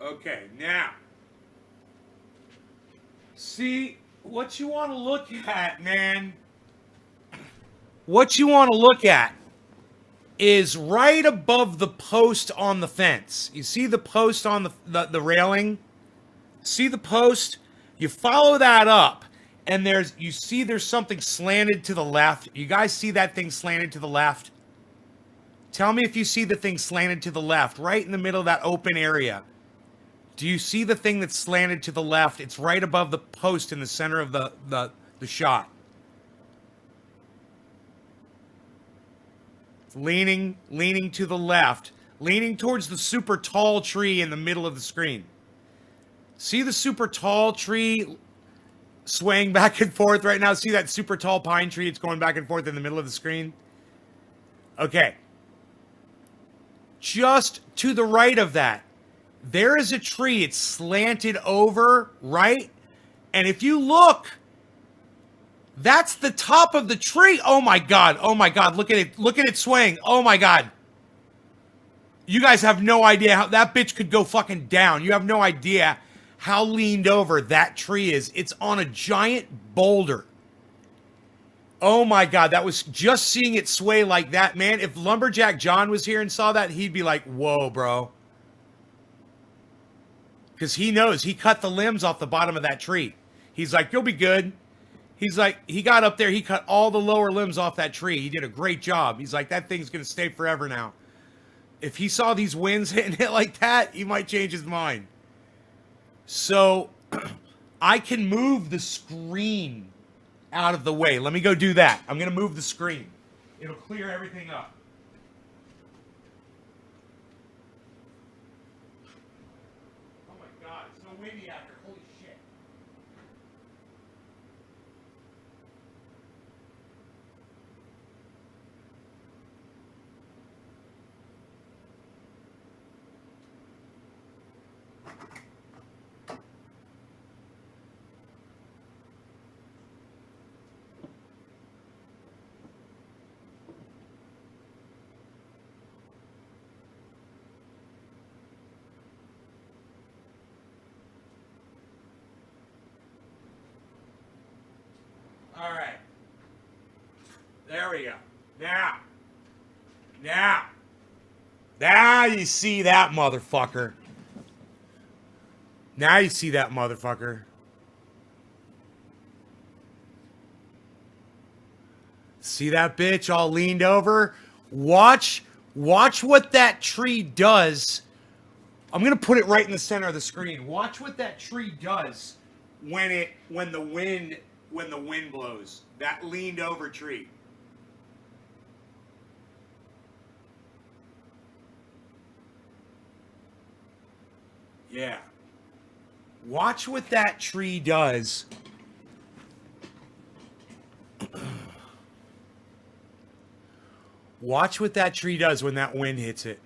Okay, now. See, what you want to look at, man. What you want to look at is right above the post on the fence. You see the post on the railing? See the post? You follow that up, and you see there's something slanted to the left. You guys see that thing slanted to the left? Tell me if you see the thing slanted to the left, right in the middle of that open area. Do you see the thing that's slanted to the left? It's right above the post in the center of the shot. Leaning to the left, leaning towards the super tall tree in the middle of the screen. See the super tall tree swaying back and forth right now? See that super tall pine tree? It's going back and forth in the middle of the screen. Okay. Just to the right of that, there is a tree. It's slanted over, right? And if you look, That's the top of the tree. Oh my God. Oh my God. Look at it. Look at it swing. Oh my God. You guys have no idea how that bitch could go fucking down. You have no idea how leaned over that tree is. It's on a giant boulder. Oh my God. That was just seeing it sway like that, man. If Lumberjack John was here and saw that, he'd be like, whoa, bro. Because he knows he cut the limbs off the bottom of that tree. He's like, you'll be good. He's like, he got up there, he cut all the lower limbs off that tree. He did a great job. He's like, that thing's going to stay forever now. If he saw these winds hitting it like that, he might change his mind. So, I can move the screen out of the way. Let me go do that. I'm going to move the screen. It'll clear everything up. Oh my God, it's so windy out here. Holy shit. All right. There we go. Now you see that motherfucker. Now you see that motherfucker. See that bitch all leaned over? Watch what that tree does. I'm gonna put it right in the center of the screen. Watch what that tree does when the wind blows. That leaned over tree. Yeah. Watch what that tree does. Watch what that tree does when that wind hits it.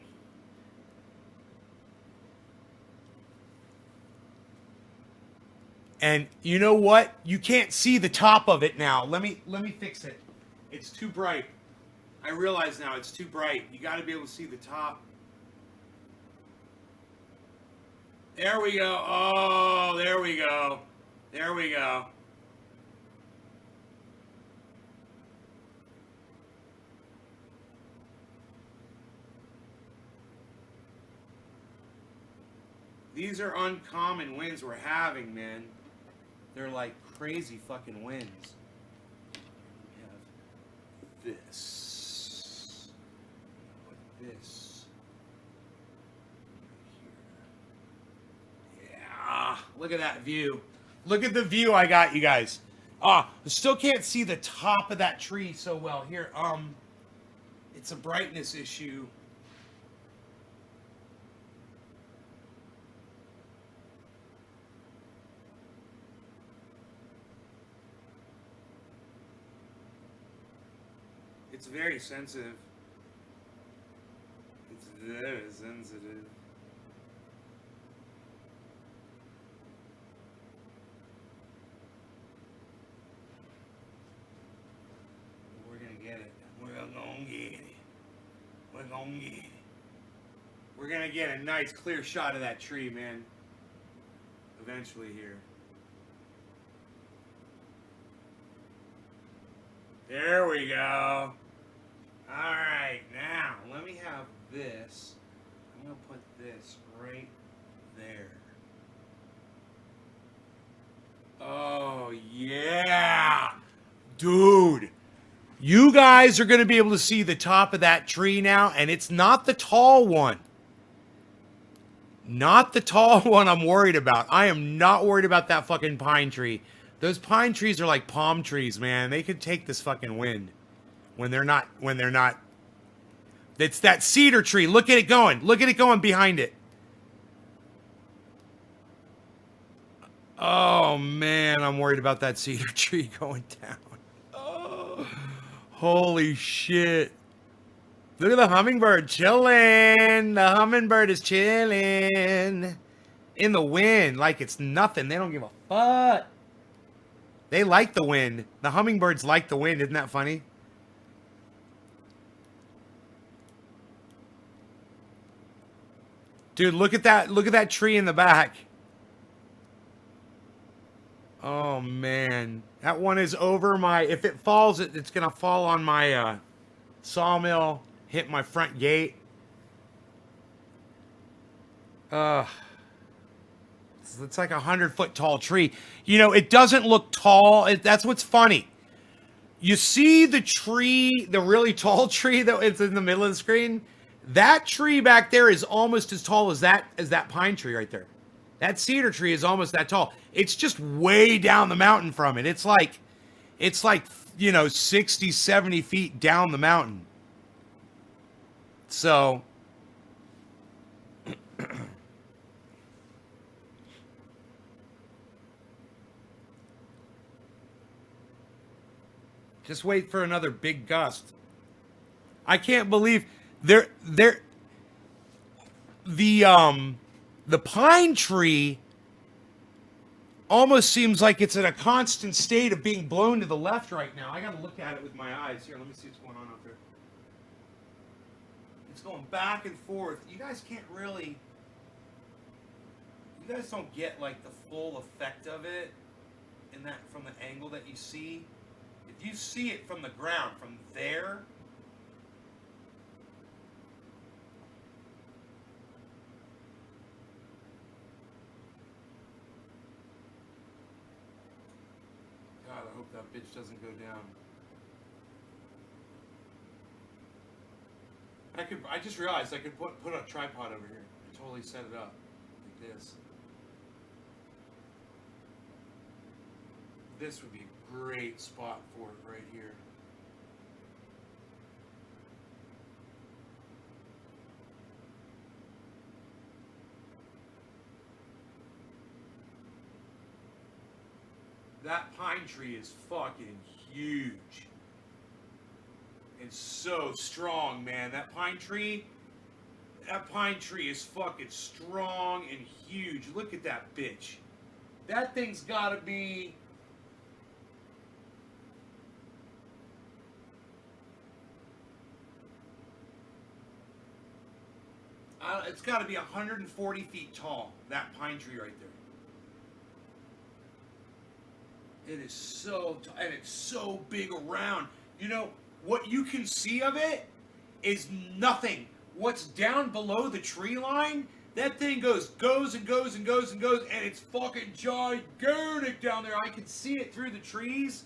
And you know what? You can't see the top of it now. Let me fix it. It's too bright. I realize now it's too bright. You got to be able to see the top. There we go. Oh, there we go. There we go. These are uncommon winds we're having, man. They're like crazy fucking winds. We have this. Put this. Yeah. Look at that view. Look at the view I got, you guys. I still can't see the top of that tree so well. Here, it's a brightness issue. It's very sensitive. It's very sensitive. We're gonna get it. We're gonna get it. We're gonna get it. We're gonna get a nice clear shot of that tree, man. Eventually here. There we go. Alright, now let me have this. I'm going to put this right there. Oh, yeah. Dude. You guys are going to be able to see the top of that tree now, and it's not the tall one. Not the tall one I'm worried about. I am not worried about that fucking pine tree. Those pine trees are like palm trees, man. They could take this fucking wind. When they're not. It's that cedar tree. Look at it going. Look at it going behind it. Oh, man. I'm worried about that cedar tree going down. Oh, holy shit. Look at the hummingbird chilling. The hummingbird is chilling. In the wind like it's nothing. They don't give a fuck. They like the wind. The hummingbirds like the wind. Isn't that funny? Dude, look at that. Look at that tree in the back. Oh, man. That one is over my... If it falls, it's going to fall on my sawmill, hit my front gate. It's like a 100-foot tall tree. You know, it doesn't look tall. That's what's funny. You see the tree, the really tall tree that it's in the middle of the screen? That tree back there is almost as tall as that pine tree right there. That cedar tree is almost that tall. It's just way down the mountain from it. It's like, you know, 60, 70 feet down the mountain. So... Just wait for another big gust. I can't believe the pine tree almost seems like it's in a constant state of being blown to the left right now. I gotta look at it with my eyes. Here, let me see what's going on out there. It's going back and forth. You guys can't really... You guys don't get like the full effect of it in that from the angle that you see. If you see it from the ground, from there, God, I hope that bitch doesn't go down. I just realized I could put a tripod over here. I totally set it up like this. This would be a great spot for it right here. That pine tree is fucking huge. It's so strong, man. That pine tree is fucking strong and huge. Look at that bitch. That thing's gotta be... it's got to be 140 feet tall, that pine tree right there. It is so and it's so big around. You know, what you can see of it is nothing. What's down below the tree line, that thing goes and goes and goes and goes, and it's fucking gigantic down there. I can see it through the trees.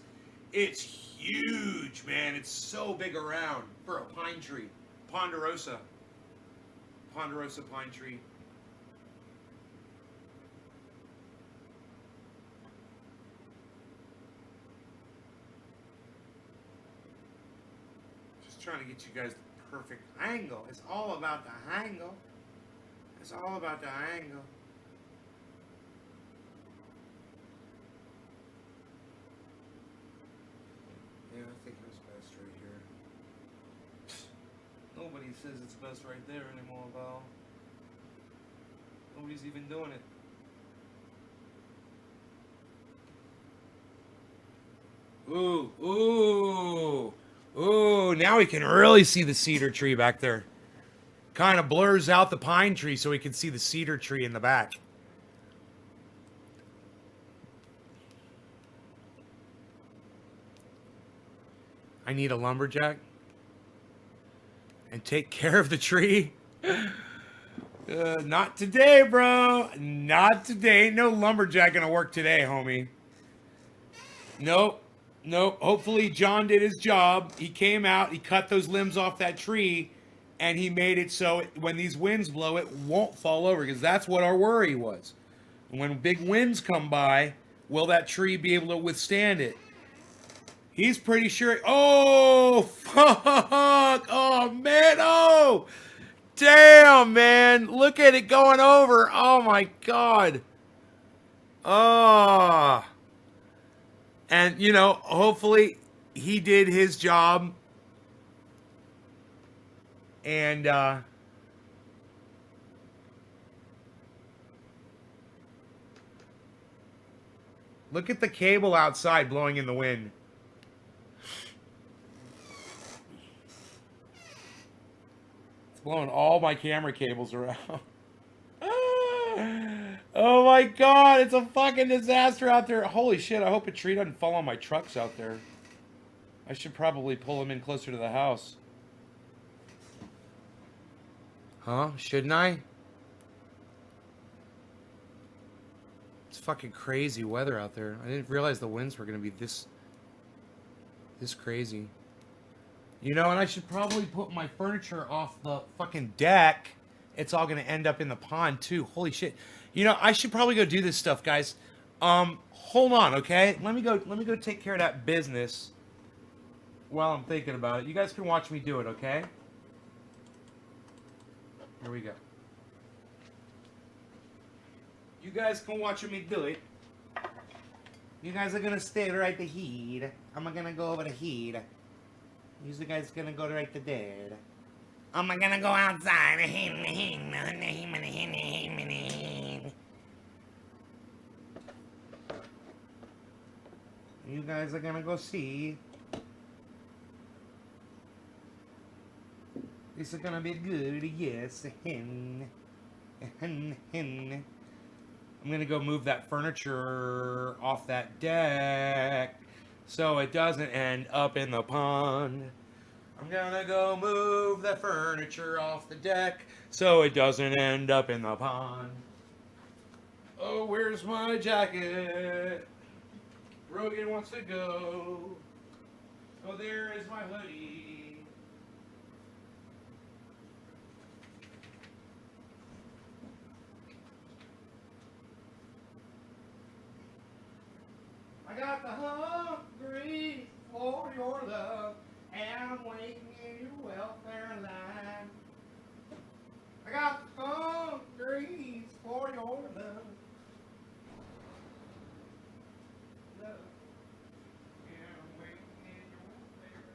It's huge, man. It's so big around for a pine tree. Ponderosa pine tree. Just trying to get you guys the perfect angle. It's all about the angle. It's all about the angle. Yeah, I think it's best right here. Nobody says it's best right there anymore, Val. Nobody's even doing it. Ooh, ooh, ooh. Now we can really see the cedar tree back there. Kind of blurs out the pine tree so we can see the cedar tree in the back. I need a lumberjack. And take care of the tree. Not today, bro. Not today. Ain't no lumberjack gonna work today, homie. Nope. Nope. Hopefully John did his job. He came out, he cut those limbs off that tree, and he made it so when these winds blow, it won't fall over, because that's what our worry was. When big winds come by, will that tree be able to withstand it? He's pretty sure. Oh, fuck. Oh, man. Oh, damn, man. Look at it going over. Oh, my God. Oh. And, you know, hopefully he did his job. And, Look at the cable outside blowing in the wind. It's blowing all my camera cables around. Oh my god, it's a fucking disaster out there. Holy shit, I hope a tree doesn't fall on my trucks out there. I should probably pull them in closer to the house. Huh? Shouldn't I? It's fucking crazy weather out there. I didn't realize the winds were gonna be this crazy. You know, and I should probably put my furniture off the fucking deck. It's all gonna end up in the pond too. Holy shit. You know, I should probably go do this stuff, guys. Hold on, okay? Let me go take care of that business while I'm thinking about it. You guys can watch me do it, okay? Here we go. You guys can watch me do it. You guys are gonna stay right here. I'm gonna go over here. You guys gonna go right to there. I'm gonna go outside. You guys are gonna go see. This is gonna be good, yes. I'm gonna go move that furniture off that deck so it doesn't end up in the pond. I'm gonna go move the furniture off the deck so it doesn't end up in the pond. Oh, where's my jacket? Rogan wants to go. Oh, there is my hoodie. I got the hungry for your love, and I'm waiting in your welfare line. I got the hungry for your love. Love. And I'm waiting in your welfare.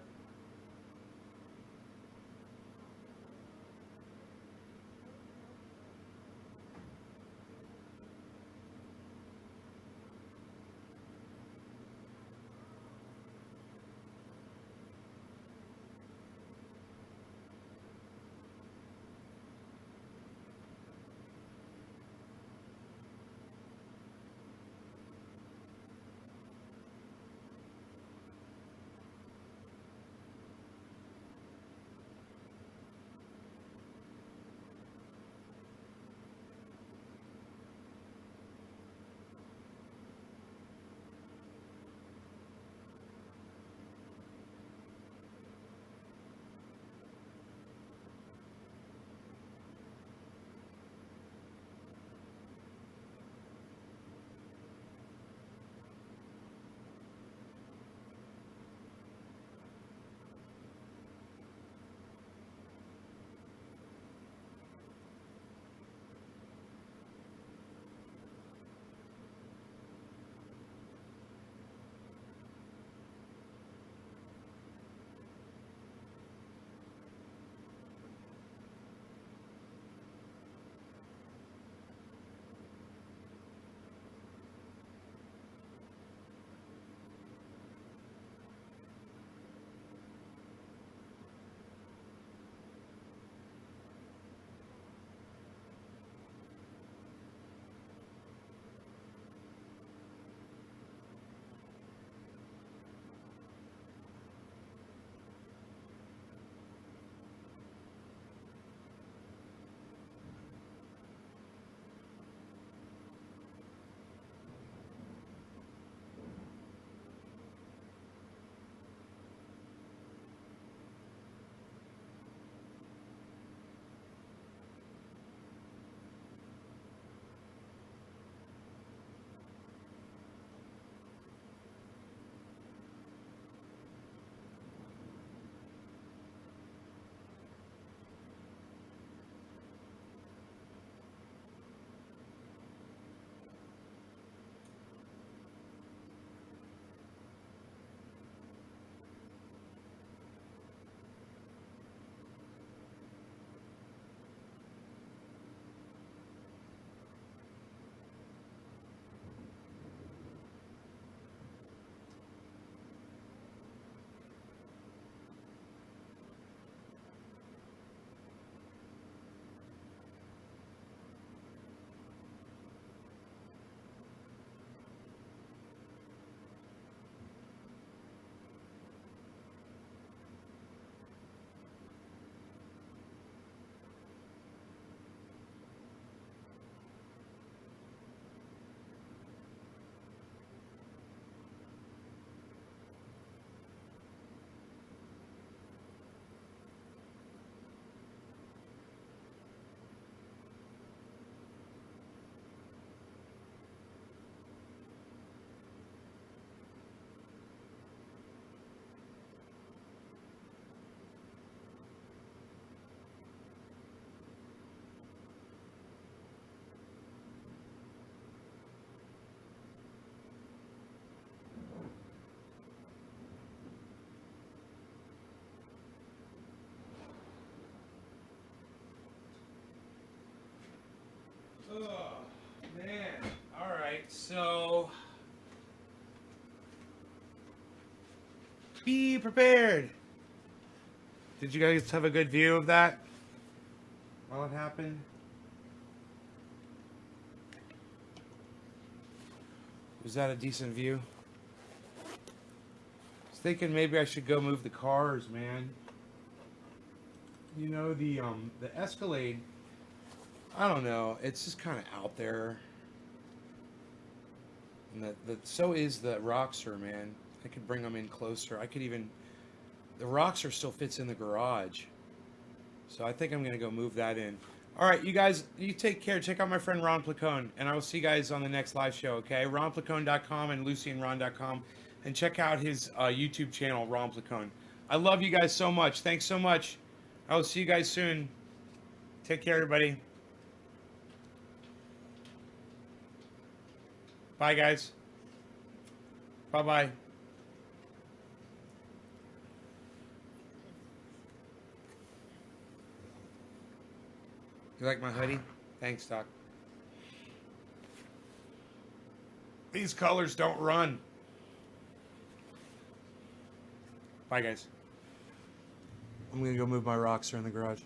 Oh, man. All right, so be prepared. Did you guys have a good view of that while it happened? Was that a decent view? I was thinking maybe I should go move the cars, man. You know, the Escalade, I don't know, it's just kind of out there. And so is the Roxor, man. I could bring them in closer. I could even, the Roxor still fits in the garage. So I think I'm going to go move that in. All right, you guys, you take care. Check out my friend Ron Placone, and I will see you guys on the next live show, okay? RonPlacone.com and LucyandRon.com, and check out his YouTube channel, Ron Placone. I love you guys so much. Thanks so much. I will see you guys soon. Take care, everybody. Bye, guys. Bye-bye. You like my hoodie? Thanks, Doc. These colors don't run. Bye, guys. I'm going to go move my Roxor in the garage.